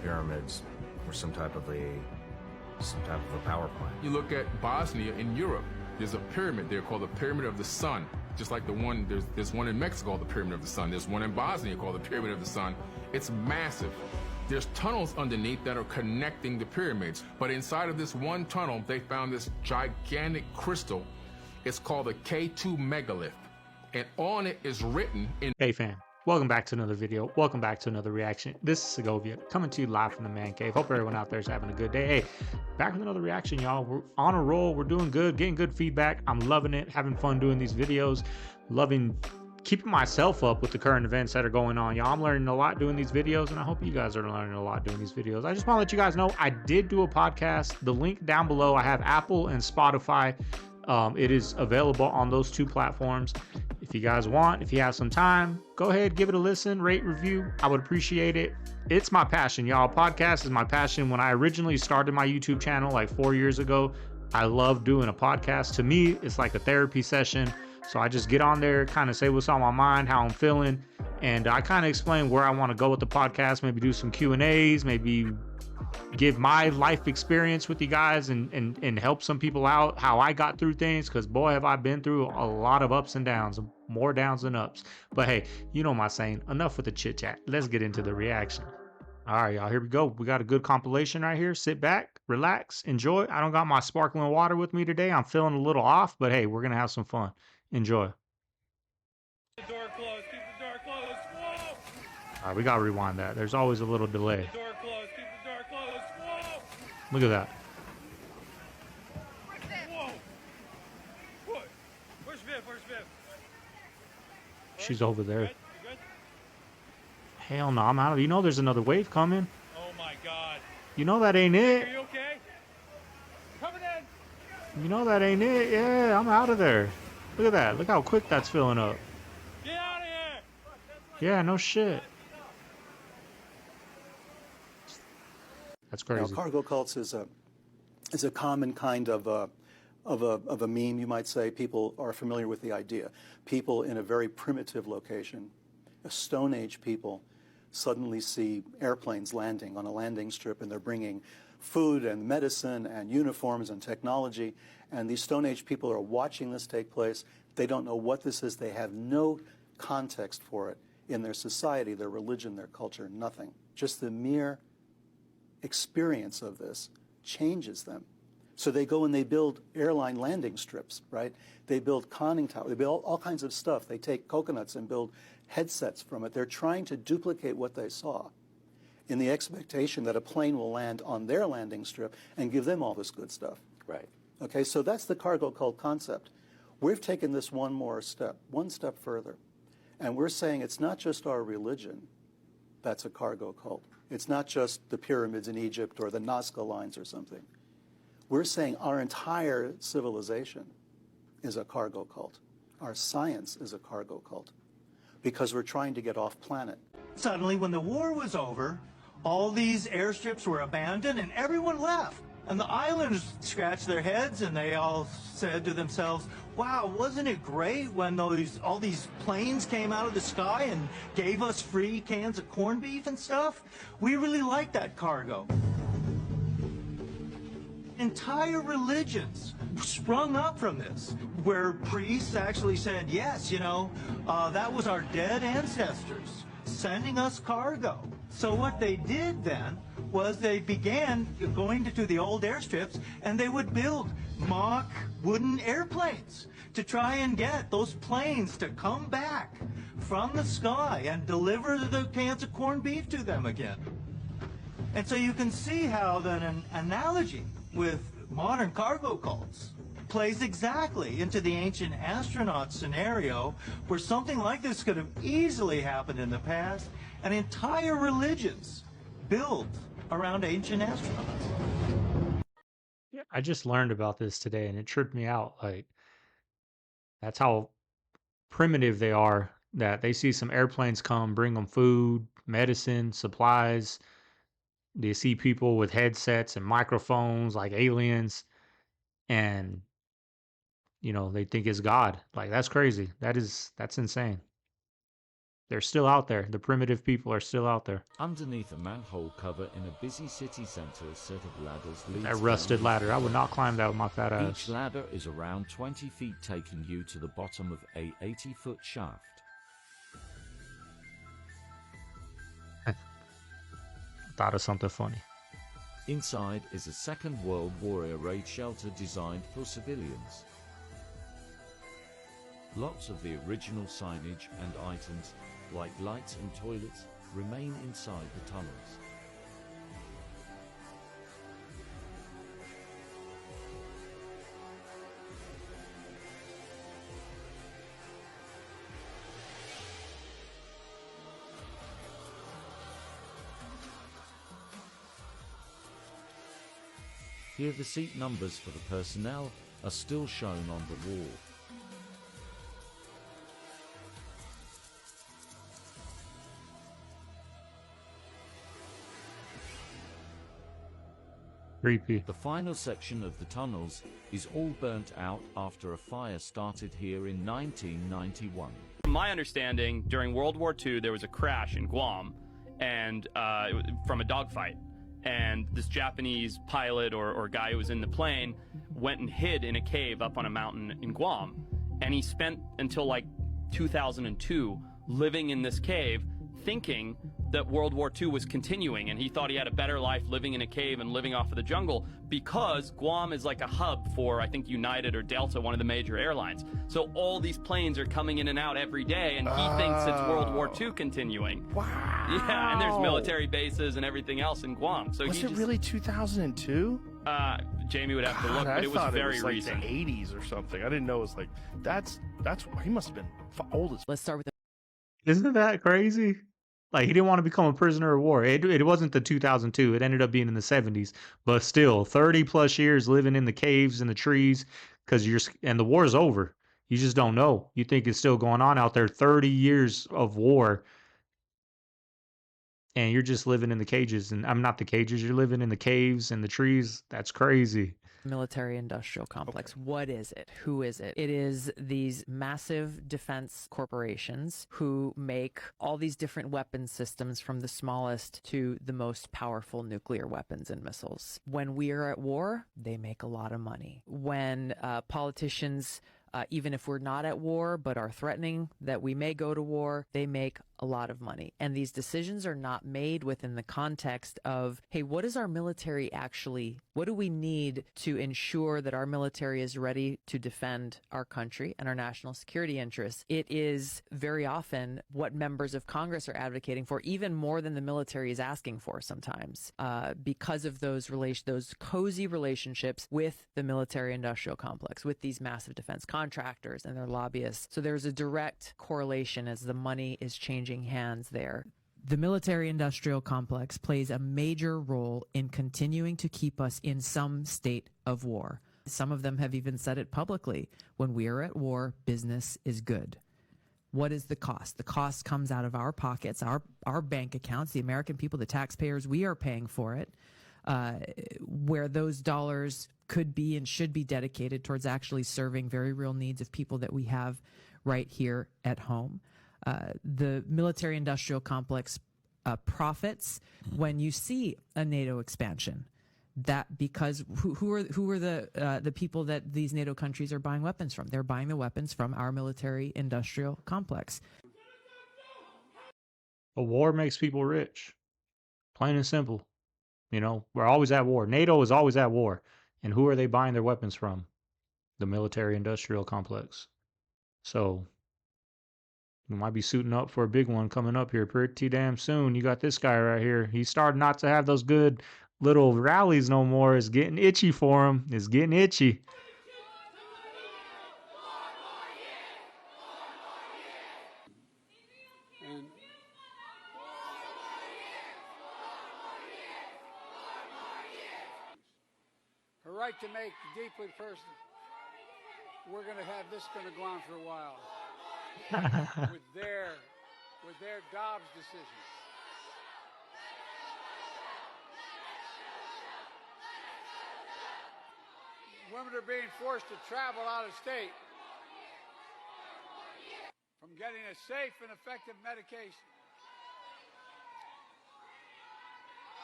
pyramids were some type of a power plant. You look at Bosnia in Europe, there's a pyramid there called the Pyramid of the Sun. Just like the one, there's one in Mexico called the Pyramid of the Sun. There's one in Bosnia called the Pyramid of the Sun. It's massive. There's tunnels underneath that are connecting the pyramids. But inside of this one tunnel, they found this gigantic crystal. It's called a K2 megalith. And on it is written in... Hey fam, welcome back to another video. Welcome back to another reaction. This is Segovia coming to you live from the man cave. Hope everyone out there is having a good day. Hey, back with another reaction, y'all. We're on a roll. We're doing good, getting good feedback. I'm loving it, having fun doing these videos, loving keeping myself up with the current events that are going on. Y'all, I'm learning a lot doing these videos, and I hope you guys are learning a lot doing these videos. I just want to let you guys know I did do a podcast. The link down below. I have Apple and Spotify. It is available on those two platforms. If you guys want, if you have some time, go ahead, give it a listen, rate, review. I would appreciate it. It's my passion, y'all. Podcast is my passion. When I originally started my YouTube channel like 4 years ago, I love doing a podcast. To me, it's like a therapy session. So I just get on there, kind of say what's on my mind, how I'm feeling, and I kind of explain where I want to go with the podcast. Maybe do some Q&As, maybe give my life experience with you guys and help some people out, how I got through things, because boy, have I been through a lot of ups and downs, more downs than ups. But hey, you know my saying, enough with the chit chat. Let's get into the reaction. All right, y'all, here we go. We got a good compilation right here. Sit back, relax, enjoy. I don't got my sparkling water with me today. I'm feeling a little off, but hey, we're going to have some fun. Enjoy. Keep the door closed. Keep the door closed. Whoa! All right, we got to rewind that. There's always a little delay. Keep the door closed. Keep the door closed. Whoa! Look at that. Whoa! What? Where's Viv? Where's Viv? She's over there. You good? Hell no, I'm out of. You know there's another wave coming. Oh my God. You know that ain't Are it. you okay? Coming in. You know that ain't it. Yeah, I'm out of there. Look at that. Look how quick that's filling up. Get out of here. Yeah, no shit. That's crazy. Now, cargo cults is a common kind of a meme, you might say. People are familiar with the idea. People in a very primitive location, a Stone Age people, suddenly see airplanes landing on a landing strip, and they're bringing food and medicine and uniforms and technology. And these Stone Age people are watching this take place. They don't know what this is. They have no context for it in their society, their religion, their culture, nothing. Just the mere experience of this changes them. So they go and they build airline landing strips, right? They build conning towers. They build all kinds of stuff. They take coconuts and build headsets from it. They're trying to duplicate what they saw in the expectation that a plane will land on their landing strip and give them all this good stuff. Right. Okay, so that's the cargo cult concept. We've taken this one step further, and we're saying it's not just our religion that's a cargo cult. It's not just the pyramids in Egypt or the Nazca lines or something. We're saying our entire civilization is a cargo cult. Our science is a cargo cult because we're trying to get off planet. Suddenly, when the war was over, all these airstrips were abandoned and everyone left. And the islanders scratched their heads and they all said to themselves, wow, wasn't it great when all these planes came out of the sky and gave us free cans of corned beef and stuff? We really liked that cargo. Entire religions sprung up from this, where priests actually said, yes, you know, that was our dead ancestors sending us cargo. So what they did then was they began going to the old airstrips and they would build mock wooden airplanes to try and get those planes to come back from the sky and deliver the cans of corned beef to them again. And so you can see how then an analogy with modern cargo cults plays exactly into the ancient astronaut scenario where something like this could have easily happened in the past, and entire religions built around ancient astronauts. Yeah, I just learned about this today and it tripped me out. Like, that's how primitive they are, that they see some airplanes come, bring them food, medicine, supplies. They see people with headsets and microphones like aliens, and you know, they think it's God. Like, that's crazy. That's insane. They're still out there. The primitive people are still out there. Underneath a manhole cover in a busy city centre, a set of ladders leads That rusted down ladder. I would not into climb that with my fat the ass. Each ladder is around 20 feet, taking you to the bottom of a 80-foot shaft. Thought of something funny. Inside is a Second World War era shelter designed for civilians. Lots of the original signage and items, like lights and toilets, remain inside the tunnels. Here the seat numbers for the personnel are still shown on the wall. Creepy. The final section of the tunnels is all burnt out after a fire started here in 1991. From my understanding, during World War II, there was a crash in Guam, and from a dogfight. And this Japanese pilot or guy who was in the plane went and hid in a cave up on a mountain in Guam. And he spent until like 2002 living in this cave, thinking that World War II was continuing, and he thought he had a better life living in a cave and living off of the jungle, because Guam is like a hub for, I think, United or Delta, one of the major airlines. So all these planes are coming in and out every day, and he thinks it's World War II continuing. Wow. Yeah, and there's military bases and everything else in Guam. So Was he it just, really 2002? Jamie would have to look, I but it was thought very it was like recent. the 80s or something. I didn't know it was like that's he must have been old as. Let's start with Isn't that crazy? Like, he didn't want to become a prisoner of war. It wasn't the 2002. It ended up being in the 70s. But still, 30 plus years living in the caves and the trees, and the war's over. You just don't know. You think it's still going on out there. 30 years of war, and you're just living in the cages. And I'm not the cages. You're living in the caves and the trees. That's crazy. military-industrial complex. Okay. What is it? Who is it? It is these massive defense corporations who make all these different weapon systems, from the smallest to the most powerful nuclear weapons and missiles. When we are at war, they make a lot of money. When politicians, even if we're not at war but are threatening that we may go to war, they make a lot of money. And these decisions are not made within the context of, hey, what is our military actually, what do we need to ensure that our military is ready to defend our country and our national security interests? It is very often what members of Congress are advocating for, even more than the military is asking for sometimes, because of those cozy relationships with the military-industrial complex, with these massive defense contractors and their lobbyists. So there's a direct correlation as the money is changing hands there. The military-industrial complex plays a major role in continuing to keep us in some state of war. Some of them have even said it publicly. When we are at war, business is good. What is the cost? The cost comes out of our pockets, our bank accounts, the American people, the taxpayers. We are paying for it, where those dollars could be and should be dedicated towards actually serving very real needs of people that we have right here at home. The military-industrial complex profits when you see a NATO expansion. That because who are the people that these NATO countries are buying weapons from? They're buying the weapons from our military-industrial complex. A war makes people rich, plain and simple. You know, we're always at war. NATO is always at war, and who are they buying their weapons from? The military-industrial complex. So we might be suiting up for a big one coming up here pretty damn soon. You got this guy right here. He's starting not to have those good little rallies no more. It's getting itchy for him. It's getting itchy. Her right to make deeply personal. We're going to have this going to go on for a while. with their Dobbs decision. Women are being forced to travel out of state from getting a safe and effective medication.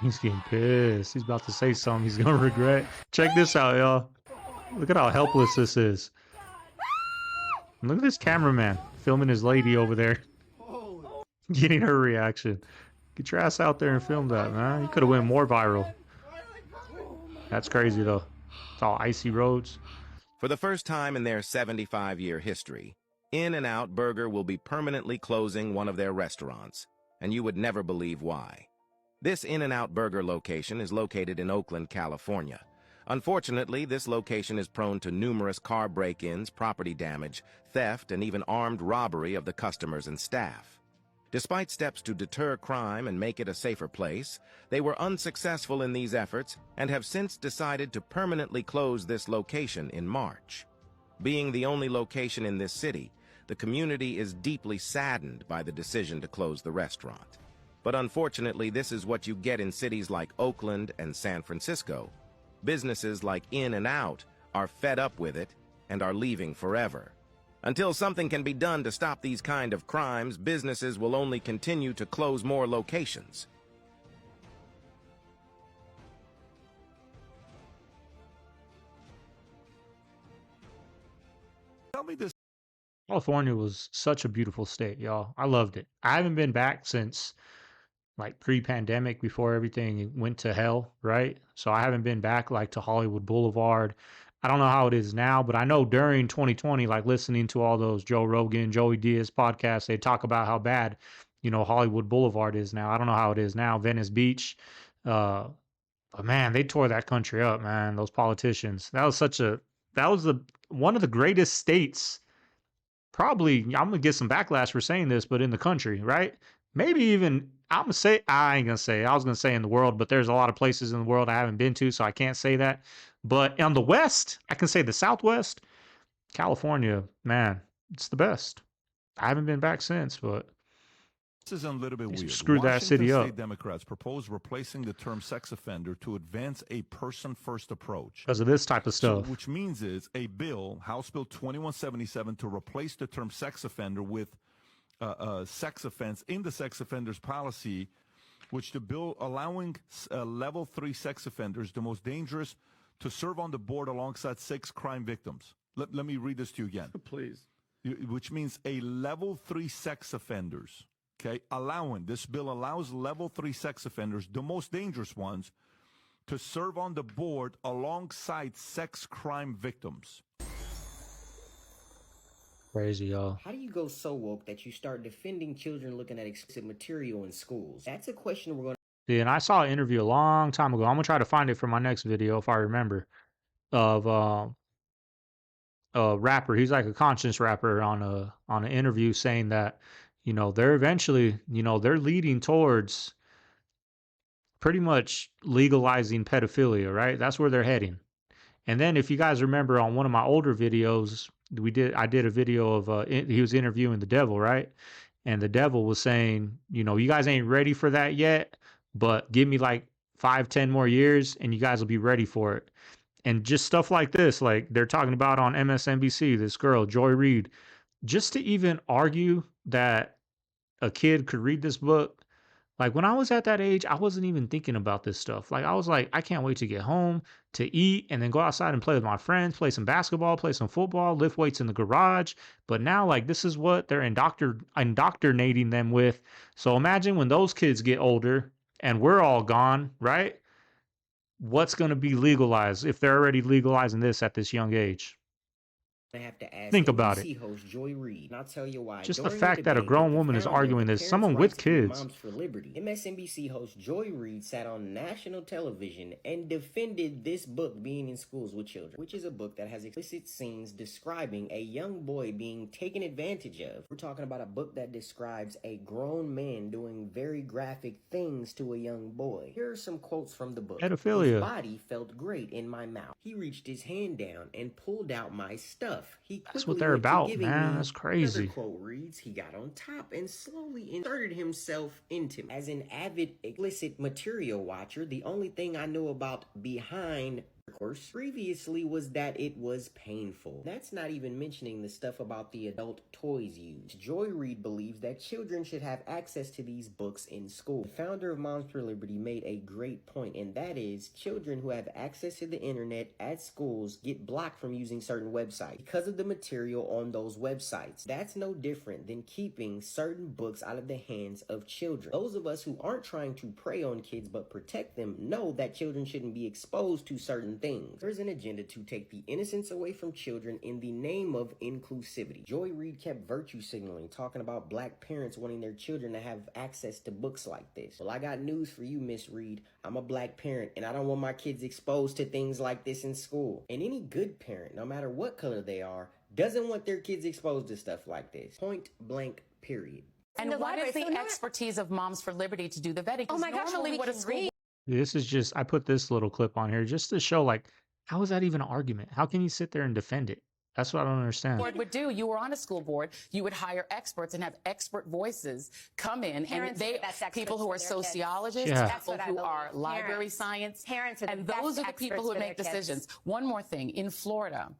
He's getting pissed. He's about to say something he's gonna regret. Check this out, y'all. Look at how helpless this is. And look at this cameraman filming his lady over there. Getting her reaction. Get your ass out there and film that, man. You could have went more viral. That's crazy, though. It's all icy roads. For the first time in their 75-year history, In-N-Out Burger will be permanently closing one of their restaurants, and you would never believe why. This In-N-Out Burger location is located in Oakland, California. Unfortunately, this location is prone to numerous car break-ins, property damage, theft, and even armed robbery of the customers and staff. Despite steps to deter crime and make it a safer place, they were unsuccessful in these efforts and have since decided to permanently close this location in March. Being the only location in this city, the community is deeply saddened by the decision to close the restaurant. But unfortunately, this is what you get in cities like Oakland and San Francisco. Businesses like In-N-Out are fed up with it and are leaving forever. Until something can be done to stop these kind of crimes, businesses will only continue to close more locations. Tell me this. California was such a beautiful state, y'all. I loved it. I haven't been back since like pre-pandemic, before everything went to hell, right? So I haven't been back like to Hollywood Boulevard. I don't know how it is now, but I know during 2020, like listening to all those Joe Rogan, Joey Diaz podcasts, they talk about how bad, Hollywood Boulevard is now. I don't know how it is now. Venice Beach. But man, they tore that country up, man. Those politicians. That was one of the greatest states. Probably, I'm gonna get some backlash for saying this, but in the country, right? Maybe even I was gonna say in the world, but there's a lot of places in the world I haven't been to, so I can't say that. But on the West, I can say the Southwest, California, man, it's the best. I haven't been back since, but This is a little bit weird. screwed that city Washington up. State Democrats propose replacing the term sex offender to advance a person-first approach. Because of this type of stuff. Which means is a bill, House Bill 2177, to replace the term sex offender with sex offense in the sex offenders policy, which the bill allowing level 3 sex offenders, the most dangerous, to serve on the board alongside 6 crime victims. Let me read this to you again. Please. Which means a level 3 sex offenders, okay, this bill allows level 3 sex offenders, the most dangerous ones, to serve on the board alongside sex crime victims. Crazy, y'all. How do you go so woke that you start defending children looking at explicit material in schools? That's a question we're going to... Yeah, and I saw an interview a long time ago. I'm going to try to find it for my next video if I remember. Of a rapper. He's like a conscious rapper on an interview saying that, they're eventually, they're leading towards pretty much legalizing pedophilia, right? That's where they're heading. And then if you guys remember on one of my older videos, I did a video of he was interviewing the devil, right? And the devil was saying, you guys ain't ready for that yet, but give me like 5-10 more years and you guys will be ready for it. And just stuff like this, like they're talking about on MSNBC, this girl, Joy Reid, just to even argue that a kid could read this book. Like when I was at that age, I wasn't even thinking about this stuff. Like I was like, I can't wait to get home, to eat, and then go outside and play with my friends, play some basketball, play some football, lift weights in the garage. But now, like, this is what they're indoctrinating them with. So imagine when those kids get older and we're all gone, right? What's going to be legalized if they're already legalizing this at this young age? I have to ask Think about NBC it. host Joy Reid, and I'll tell you why. Just the During fact that a debate grown with the woman is founder arguing of this, Parents' someone Rights with Group, kids. Moms for Liberty, MSNBC host Joy Reid sat on national television and defended this book being in schools with children, which is a book that has explicit scenes describing a young boy being taken advantage of. We're talking about a book that describes a grown man doing very graphic things to a young boy. Here are some quotes from the book. Pedophilia. His body felt great in my mouth. He reached his hand down and pulled out my stuff. That's what they're about, man. That's crazy. Another quote reads, he got on top and slowly inserted himself into me. As an avid explicit material watcher, the only thing I know about behind intercourse previously was that it was painful. That's not even mentioning the stuff about the adult toys used. Joy Reid believes that children should have access to these books in school. The founder of Moms for Liberty made a great point, and that is children who have access to the internet at schools get blocked from using certain websites because of the material on those websites. That's no different than keeping certain books out of the hands of children. Those of us who aren't trying to prey on kids but protect them know that children shouldn't be exposed to certain things. There's an agenda to take the innocence away from children in the name of inclusivity. Joy Reid kept virtue signaling, talking about black parents wanting their children to have access to books like this. Well, I got news for you, Miss Reid. I'm a black parent, and I don't want my kids exposed to things like this in school. And any good parent, no matter what color they are, doesn't want their kids exposed to stuff like this. Point blank, period. And what is the expertise of Moms for Liberty to do the vetting? Oh my gosh, normally what a school This is just, I put this little clip on here just to show, like, how is that even an argument? How can you sit there and defend it? That's what I don't understand. board would do. You were on a school board. You would hire experts and have expert voices come in, Parents and are the best people experts who for are their kids. sociologists, Yeah. That's people what I who believe. are library Parents. science, Parents are the and best those are the experts people who for make their kids. decisions. One more thing, in Florida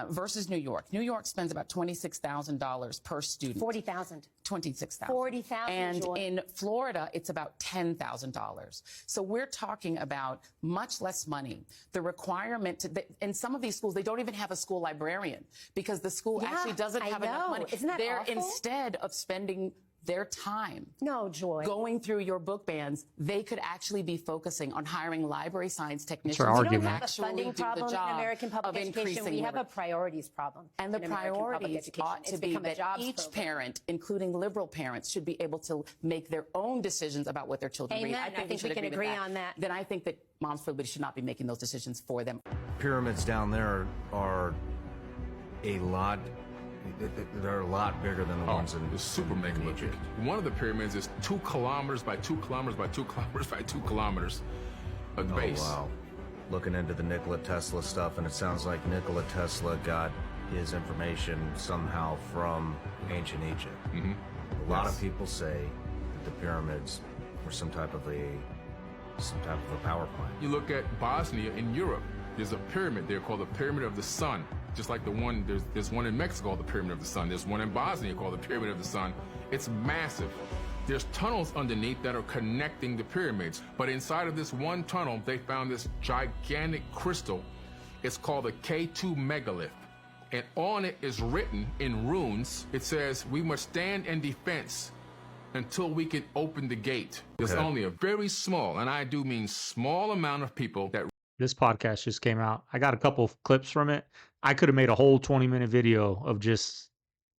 versus New York. New York spends about $26,000 per student. 40,000. 26,000. 40,000. And Joy. in Florida, it's about $10,000. So we're talking about much less money. The requirement in some of these schools, they don't even have a school librarian because the school Yeah, actually doesn't I have enough know. money. Isn't that They're awful? instead of spending their time going through your book bans, they could actually be focusing on hiring library science technicians. our We argument. don't have a Actually funding do the problem in job American public of education. increasing We have a literacy. priorities problem. And the in American public priorities education. ought to It's be become a that jobs each program. parent, including liberal parents, should be able to make their own decisions about what their children read. Amen. I think we can agree on that. Then I think that Moms for Liberty should not be making those decisions for them. Pyramids down there are a lot. They're a lot bigger than the ones in It's super megalithic. One of the pyramids is 2 kilometers by 2 kilometers by 2 kilometers by 2 kilometers of base. Oh, wow. Looking into the Nikola Tesla stuff, and it sounds like Nikola Tesla got his information somehow from ancient Egypt. A lot of people say that the pyramids were some type of a power plant. You look at Bosnia in Europe, there's a pyramid there called the Pyramid of the Sun. Just like there's one in Mexico called the Pyramid of the Sun. There's one in Bosnia called the Pyramid of the Sun. It's massive. There's tunnels underneath that are connecting the pyramids. But inside of this one tunnel, they found this gigantic crystal. It's called the K2 megalith. And on it is written in runes, it says, "We must stand in defense until we can open the gate." There's only a very small, and I do mean small, amount of people that This podcast just came out. I got a couple of clips from it. I could have made a whole 20-minute video of just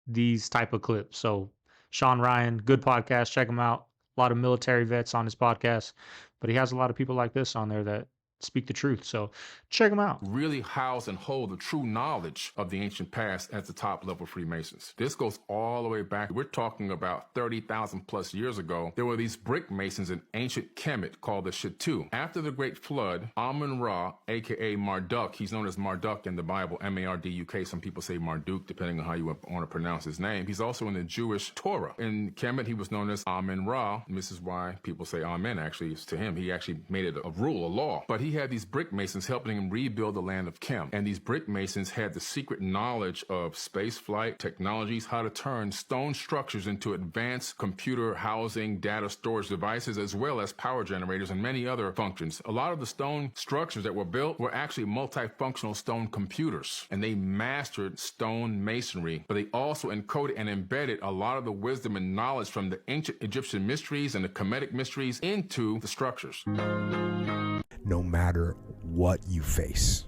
these type of clips. So Sean Ryan, good podcast. Check him out. A lot of military vets on his podcast, but he has a lot of people like this on there that speak the truth. So check him out. really house and hold the true knowledge of the ancient past as the top level Freemasons. This goes all the way back. We're talking about 30,000 plus years ago. There were these brick masons in ancient Kemet called the Shatu. After the Great Flood, Amun-Ra, aka Marduk, he's known as Marduk in the Bible, M-A-R-D-U-K. Some people say Marduk, depending on how you want to pronounce his name. He's also in the Jewish Torah. In Kemet, he was known as Amun-Ra. This is why people say Amen, actually. It's to him. He actually made it a rule, a law. But he had these brick masons helping him rebuild the land of Kem. And these brick masons had the secret knowledge of space flight technologies, how to turn stone structures into advanced computer housing, data storage devices, as well as power generators and many other functions. A lot of the stone structures that were built were actually multifunctional stone computers, and they mastered stone masonry, but they also encoded and embedded a lot of the wisdom and knowledge from the ancient Egyptian mysteries and the Kemetic mysteries into the structures. No matter what you face.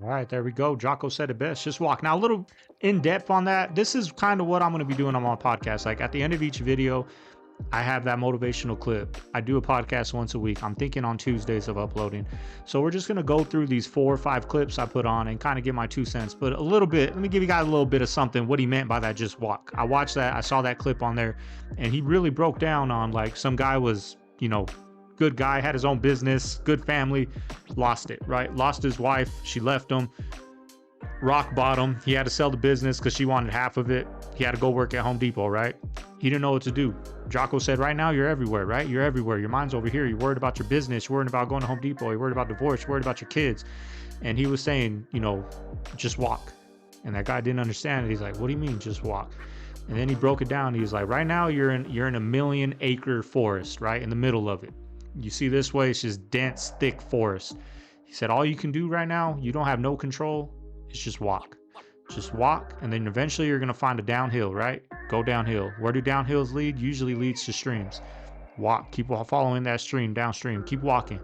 All right, there we go. Jocko said it best. Just walk. Now, a little in depth on that. This is kind of what I'm going to be doing on my podcast. Like at the end of each video, I have that motivational clip. I do a podcast once a week. I'm thinking on Tuesdays of uploading. So we're just going to go through these 4 or 5 clips I put on and kind of give my 2 cents. But a little bit, let me give you guys a little bit of something, what he meant by that just walk. I watched that. I saw that clip on there, and he really broke down on like some guy was, you know, good guy, had his own business, good family, lost it, right? Lost his wife. She left him. Rock bottom. He had to sell the business because she wanted half of it. He had to go work at Home Depot, right? He didn't know what to do. Jocko said, right now you're everywhere, right? You're everywhere. Your mind's over here. You're worried about your business. You're worried about going to Home Depot. You're worried about divorce. You're worried about your kids. And he was saying, you know, just walk. And that guy didn't understand it. He's like, what do you mean just walk? And then he broke it down. He was like, right now you're in a 1,000,000-acre forest, right? In the middle of it. You see this way, it's just dense, thick forest. He said, all you can do right now, you don't have no control, it's just walk. Just walk, and then eventually you're gonna find a downhill, right? Go downhill. Where do downhills lead? Usually leads to streams. Walk, keep following that stream, downstream, keep walking.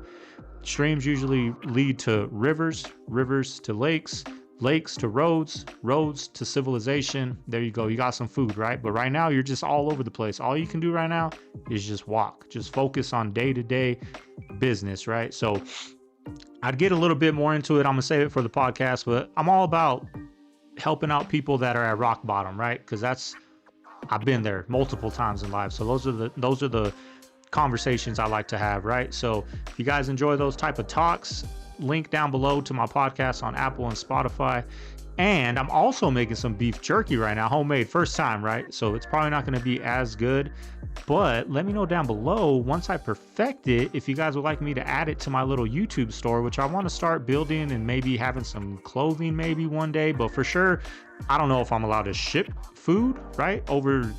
Streams usually lead to rivers, rivers to lakes, lakes to roads, roads to civilization. There you go, you got some food, right? But right now you're just all over the place. All you can do right now is just walk. Just focus on day-to-day business, right? So I'd get a little bit more into it. I'm gonna save it for the podcast, but I'm all about helping out people that are at rock bottom, right? Because I've been there multiple times in life. So those are the conversations I like to have, right? So if you guys enjoy those type of talks, link down below to my podcast on Apple and Spotify. And I'm also making some beef jerky right now, homemade, first time, right? So it's probably not going to be as good, but let me know down below once I perfect it, if you guys would like me to add it to my little YouTube store, which I want to start building and maybe having some clothing maybe one day. But for sure, I don't know if I'm allowed to ship food, right, over,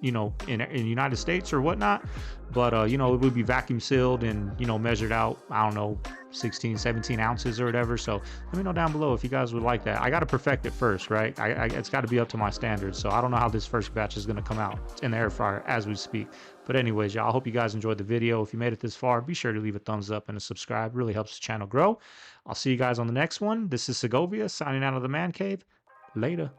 you know, in the United States or whatnot. But, you know, it would be vacuum sealed and, you know, measured out, I don't know, 16, 17 ounces or whatever. So let me know down below if you guys would like that. I got to perfect it first, right? It's got to be up to my standards. So I don't know how this first batch is going to come out. It's in the air fryer as we speak. But anyways, y'all, I hope you guys enjoyed the video. If you made it this far, be sure to leave a thumbs up and a subscribe. It really helps the channel grow. I'll see you guys on the next one. This is Segovia signing out of the Man Cave. Later.